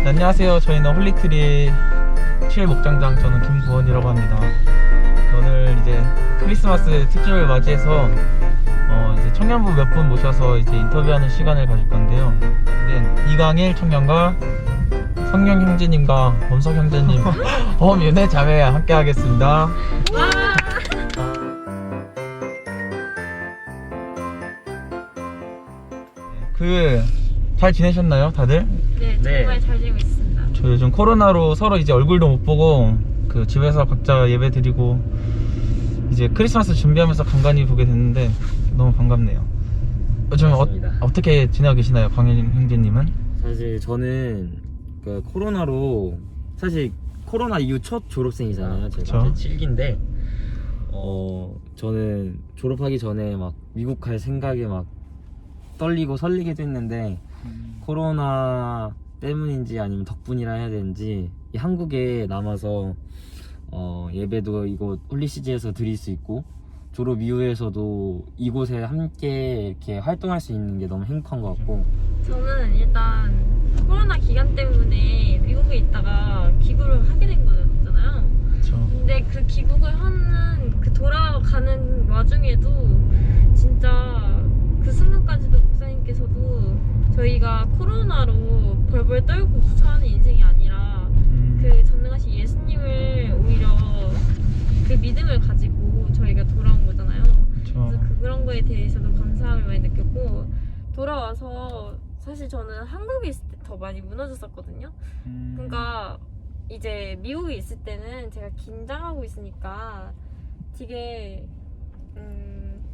안녕하세요. 저희는 홀리트리 7목장장, 저는 김구원이라고 합니다. 오늘 이제 크리스마스 특집을 맞이해서 이제 청년부 몇 분 모셔서 이제 인터뷰하는 시간을 가질 건데요. 이강일 청년과 성령 형제님과 범석 형제님, 엄윤혜 자매 함께 하겠습니다. 잘 지내셨나요, 다들? 네, 정말 잘 지내고 있습니다. 저 요즘 코로나로 서로 이제 얼굴도 못 보고 집에서 각자 예배 드리고 이제 크리스마스 준비하면서 간간히 보게 됐는데 너무 반갑네요. 요즘 어떻게 지내고 계시나요, 강일 형제님은? 사실 저는 그 코로나로, 사실 코로나 이후 첫 졸업생이잖아요. 제가 제 7기인데 저는 졸업하기 전에 막 미국 갈 생각에 막 떨리고 설레기도 했는데 코로나 때문인지 아니면 덕분이라 해야 되는지 한국에 남아서 예배도 이곳 홀리시즈에서 드릴 수 있고 졸업 이후에서도 이곳에 함께 이렇게 활동할 수 있는 게 너무 행복한 것 같고, 저는 일단 코로나 기간 때문에 미국에 있다가 귀국을 하게 된 거잖아요. 그쵸. 근데 그 귀국을 하는 그 돌아가는 와중에도 진짜 그 순간까지도 목사님께서도 저희가 코로나로 벌벌 떨고 부처하는 인생이 아니라 그 전능하신 예수님을 오히려 그 믿음을 가지고 저희가 돌아온 거잖아요. 그쵸. 그래서 그런 거에 대해서도 감사함을 많이 느꼈고, 돌아와서 사실 저는 한국에 있을 때 더 많이 무너졌었거든요. 그러니까 이제 미국에 있을 때는 제가 긴장하고 있으니까 되게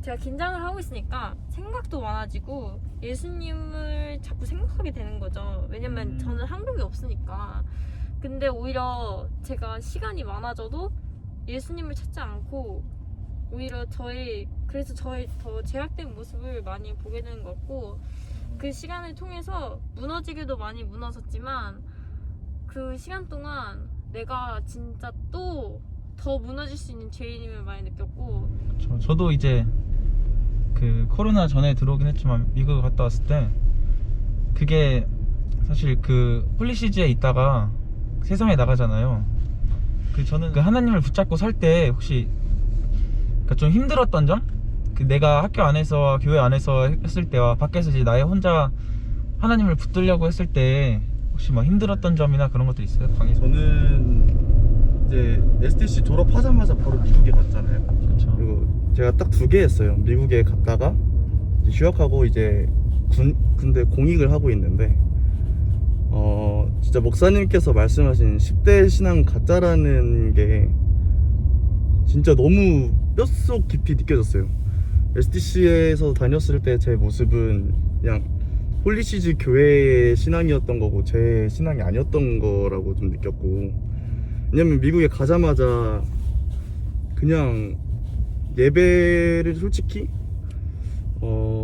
제가 긴장을 하고 있으니까 생각도 많아지고 예수님을 자꾸 생각하게 되는 거죠. 왜냐면 저는 한국에 없으니까. 근데 오히려 제가 시간이 많아져도 예수님을 찾지 않고 오히려 그래서 저의 더 제약된 모습을 많이 보게 되는 것 같고, 그 시간을 통해서 무너지기도 많이 무너졌지만 그 시간 동안 내가 진짜 또 더 무너질 수 있는 죄인임을 많이 느꼈고. 저도 이제 그 코로나 전에 들어오긴 했지만 미국에 갔다 왔을 때 그게 사실 그 홀리시즈에 있다가 세상에 나가잖아요. 저는 그 하나님을 붙잡고 살 때 혹시 좀 힘들었던 점? 내가 학교 안에서 교회 안에서 했을 때와 밖에서 이제 나의 혼자 하나님을 붙들려고 했을 때 혹시 뭐 힘들었던 점이나 그런 것도 있어요, 강의? 저는 이제 STC 졸업하자마자 바로 미국에 갔잖아요. 그렇죠. 그리고 제가 딱 2개 했어요. 미국에 갔다가 휴학하고 이제 군대 공익을 하고 있는데 진짜 목사님께서 말씀하신 10대 신앙 가짜라는 게 진짜 너무 뼛속 깊이 느껴졌어요. STC에서 다녔을 때 제 모습은 그냥 홀리시즈 교회의 신앙이었던 거고 제 신앙이 아니었던 거라고 좀 느꼈고, 왜냐면 미국에 가자마자 그냥 예배를 솔직히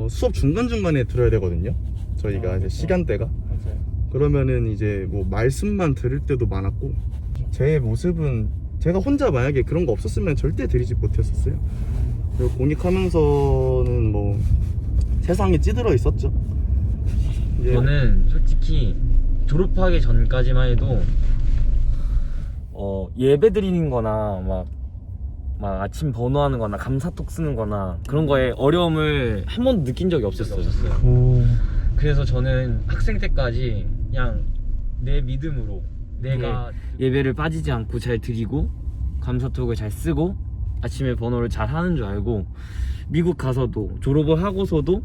수업 중간중간에 들어야 되거든요. 저희가 이제 시간대가. 맞아요. 그러면은 이제 뭐 말씀만 들을 때도 많았고, 제 모습은 제가 혼자 만약에 그런 거 없었으면 절대 드리지 못했었어요. 그리고 공익하면서는 뭐 세상에 찌들어 있었죠. 저는 솔직히 졸업하기 전까지만 해도 예배 드리는 거나 막 아침 번호하는 거나 감사톡 쓰는 거나 그런 거에 어려움을 한 번도 느낀 적이 없었어요. 오. 그래서 저는 학생 때까지 그냥 내 믿음으로 내가 예배를 빠지지 않고 잘 드리고 감사톡을 잘 쓰고 아침에 번호를 잘 하는 줄 알고, 미국 가서도 졸업을 하고서도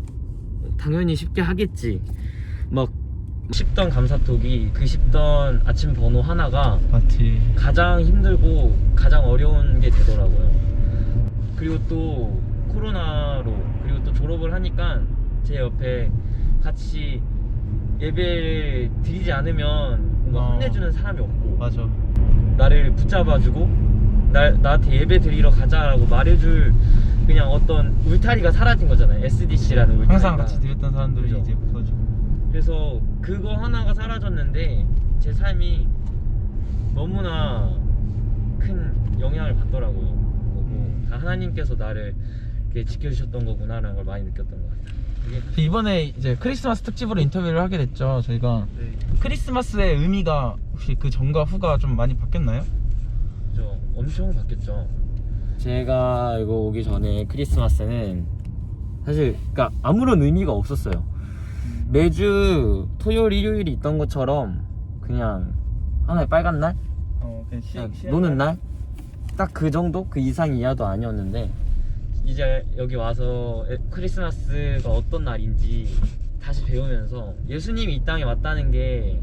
당연히 쉽게 하겠지 막 쉽던 감사톡이 그 쉽던 아침 번호 하나가 맞지. 가장 힘들고 가장 어려운 게 되더라고요. 그리고 또 코로나로 그리고 또 졸업을 하니까 제 옆에 같이 예배를 드리지 않으면 뭔가 혼내주는 사람이 없고, 맞아. 나를 붙잡아주고 나한테 예배 드리러 가자라고 말해줄 그냥 어떤 울타리가 사라진 거잖아요. SDC라는 울타리가. 항상 같이 드렸던 사람들이 그죠. 이제 없어지고. 그래서 그거 하나가 사라졌는데 제 삶이 너무나 큰 영향을 받더라고요. 그거고 다 하나님께서 나를 그게 지켜주셨던 거구나라는 걸 많이 느꼈던 것 같아요. 그게 이번에 이제 크리스마스 특집으로 인터뷰를 하게 됐죠. 저희가 네. 크리스마스의 의미가 혹시 그 전과 후가 좀 많이 바뀌었나요? 저 엄청 바뀌었죠. 제가 이거 오기 전에 크리스마스는 사실 그러니까 아무런 의미가 없었어요. 매주 토요일 일요일이 있던 것처럼 그냥 하나의 빨간 날? 그냥 노는 날? 딱 그 정도? 그 이상 이하도 아니었는데 이제 여기 와서 크리스마스가 어떤 날인지 다시 배우면서 예수님이 이 땅에 왔다는 게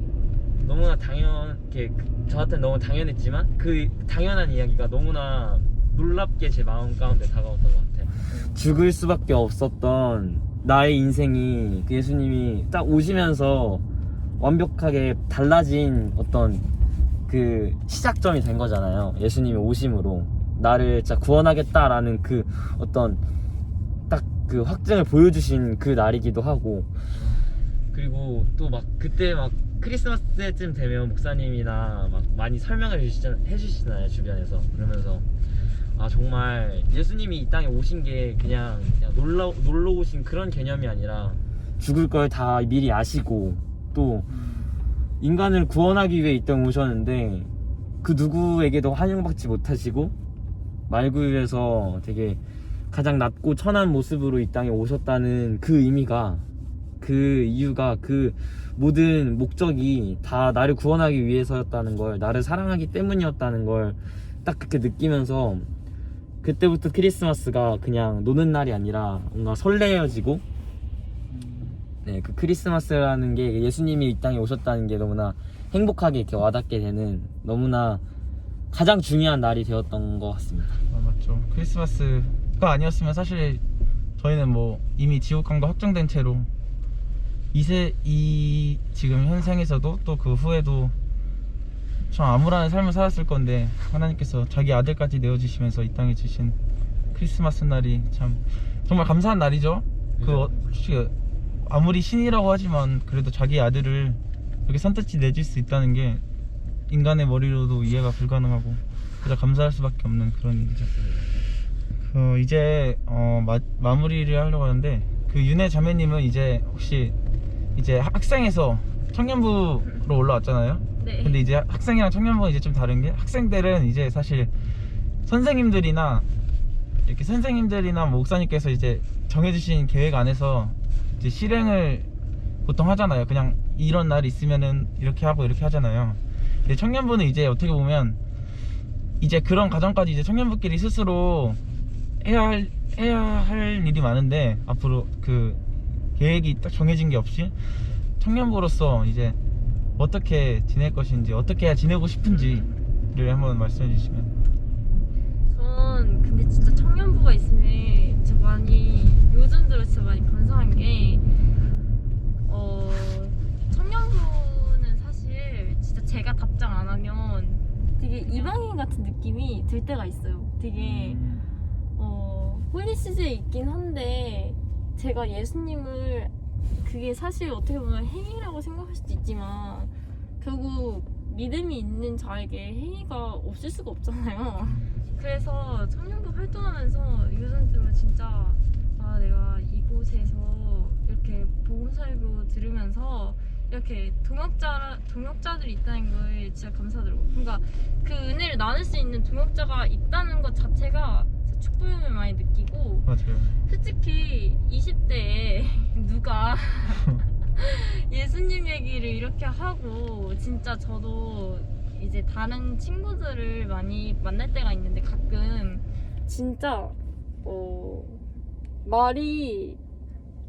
너무나 저한테는 너무 당연했지만 그 당연한 이야기가 너무나 놀랍게 제 마음 가운데 다가왔던 것 같아요. 죽을 수밖에 없었던 나의 인생이 그 예수님이 딱 오시면서 완벽하게 달라진 어떤 그 시작점이 된 거잖아요. 예수님의 오심으로 나를 진짜 구원하겠다라는 그 어떤 딱 그 확증을 보여주신 그 날이기도 하고, 그리고 또 막 그때 막 크리스마스 때쯤 되면 목사님이나 막 많이 설명을 해주시잖아요 주변에서. 그러면서 아 정말 예수님이 이 땅에 오신 게 그냥 놀러 오신 그런 개념이 아니라 죽을 걸 다 미리 아시고 또 인간을 구원하기 위해 이 땅에 오셨는데 그 누구에게도 환영받지 못하시고 말구유에서 되게 가장 낮고 천한 모습으로 이 땅에 오셨다는 그 의미가, 그 이유가, 그 모든 목적이 다 나를 구원하기 위해서였다는 걸, 나를 사랑하기 때문이었다는 걸 딱 그렇게 느끼면서 그때부터 크리스마스가 그냥 노는 날이 아니라 뭔가 설레어지고, 네, 그 크리스마스라는 게 예수님이 이 땅에 오셨다는 게 너무나 행복하게 이렇게 와닿게 되는 너무나 가장 중요한 날이 되었던 것 같습니다. 맞죠. 크리스마스가 아니었으면 사실 저희는 뭐 이미 지옥강도 확정된 채로 지금 현생에서도 또 그 후에도 참 암울한 삶을 살았을 건데, 하나님께서 자기 아들까지 내어주시면서 이 땅에 주신 크리스마스 날이 참 정말 감사한 날이죠. 솔직히 아무리 신이라고 하지만 그래도 자기 아들을 그렇게 선뜻히 내줄 수 있다는 게 인간의 머리로도 이해가 불가능하고 진짜 감사할 수밖에 없는 그런 일이죠. 이제 마무리를 하려고 하는데, 그 윤혜 자매님은 이제 혹시 이제 학생에서 청년부로 올라왔잖아요. 네. 근데 이제 학생이랑 청년부는 이제 좀 다른 게, 학생들은 이제 사실 선생님들이나 목사님께서 이제 정해주신 계획 안에서 이제 실행을 보통 하잖아요. 그냥 이런 날이 있으면은 이렇게 하고 이렇게 하잖아요. 근데 청년부는 이제 어떻게 보면 이제 그런 과정까지 이제 청년부끼리 스스로 해야 할 일이 많은데, 앞으로 그 계획이 딱 정해진 게 없이 청년부로서 이제 어떻게 지낼 것인지, 어떻게 해야 지내고 싶은지를 한번 말씀해 주시면. 전 근데 진짜 청년부가 있으면 진짜 요즘 들어 진짜 많이 감사한 게, 청년부는 사실 진짜 제가 답장 안 하면 되게 이방인 같은 느낌이 들 때가 있어요. 되게 홀리시즈에 있긴 한데, 제가 예수님을, 그게 사실 어떻게 보면 행위라고 생각할 수도 있지만 결국 믿음이 있는 자에게 행위가 없을 수가 없잖아요. 그래서 청년부 활동하면서 요즘 들면 진짜 내가 이곳에서 이렇게 복음설교 들으면서 이렇게 동역자들이 있다는 걸 진짜 감사드리고, 그러니까 그 은혜를 나눌 수 있는 동역자가 있다는 것 자체가 축복을 많이 느끼고. 맞아요. 솔직히 20대에 누가 예수님 얘기를 이렇게 하고, 진짜 저도 이제 다른 친구들을 많이 만날 때가 있는데 가끔 진짜 말이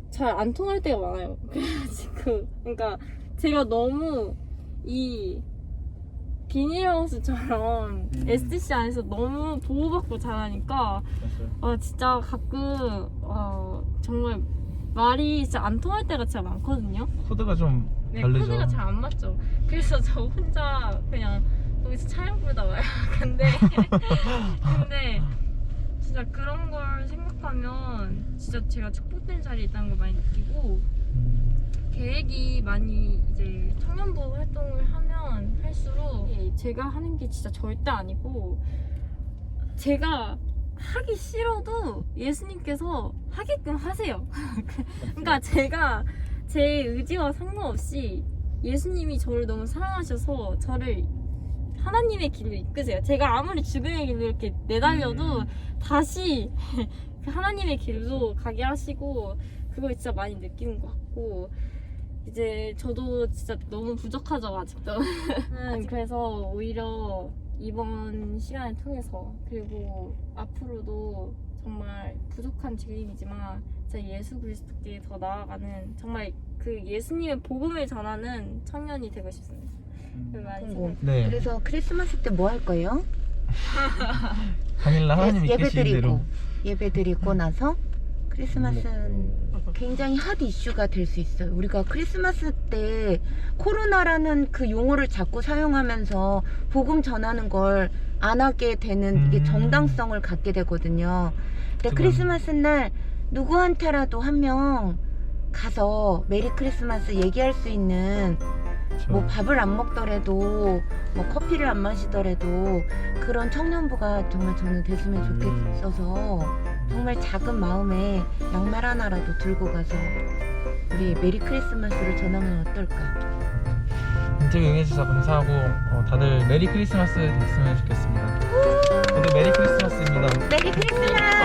잘 안 통할 때가 많아요. 그래가지고 그러니까 제가 너무 이 비닐하우스처럼 STC 안에서 너무 보호받고 자라니까 진짜 가끔 정말 말이 진짜 안 통할 때가 진짜 많거든요. 코드가 좀 네, 다르죠. 코드가 잘 안 맞죠. 그래서 저 혼자 그냥 거기서 차량 부르다 와요. 근데 진짜 그런 걸 생각하면 진짜 제가 축복된 자리에 있다는 걸 많이 느끼고, 계획이 많이 이제 청년부 활동을 하면 할수록 제가 하는 게 진짜 절대 아니고, 제가 하기 싫어도 예수님께서 하게끔 하세요. 그러니까 제가 제 의지와 상관없이 예수님이 저를 너무 사랑하셔서 저를 하나님의 길로 이끄세요. 제가 아무리 죽음의 길로 이렇게 내달려도 다시 그 하나님의 길로 가게 하시고, 그걸 진짜 많이 느끼는 것 같고, 이제 저도 진짜 너무 부족하죠, 아직도. 그래서 오히려 이번 시간을 통해서, 그리고 앞으로도 정말 부족한 죄인이지만 진짜 예수 그리스도께 더 나아가는, 정말 그 예수님의 복음을 전하는 청년이 되고 싶습니다. 많이 생각해요. 네. 그래서 크리스마스 때 뭐 할 거예요? 당일날 하나님 이끄시는 대로. 예배 드리고 나서 크리스마스는 굉장히 핫 이슈가 될 수 있어요. 우리가 크리스마스 때 코로나라는 그 용어를 자꾸 사용하면서 복음 전하는 걸 안 하게 되는 이게 정당성을 갖게 되거든요. 근데 그건- 크리스마스 날 누구한테라도 한 명 가서 메리 크리스마스 얘기할 수 있는, 뭐 밥을 안 먹더라도 뭐 커피를 안 마시더라도 그런 청년부가 정말 저는 됐으면 좋겠어서, 정말 작은 마음에 양말 하나라도 들고 가서 우리 메리 크리스마스를 전하면 어떨까? 인터뷰 응해주셔서 감사하고 다들 메리 크리스마스 됐으면 좋겠습니다. 모두 메리 크리스마스입니다. 메리 크리스마스!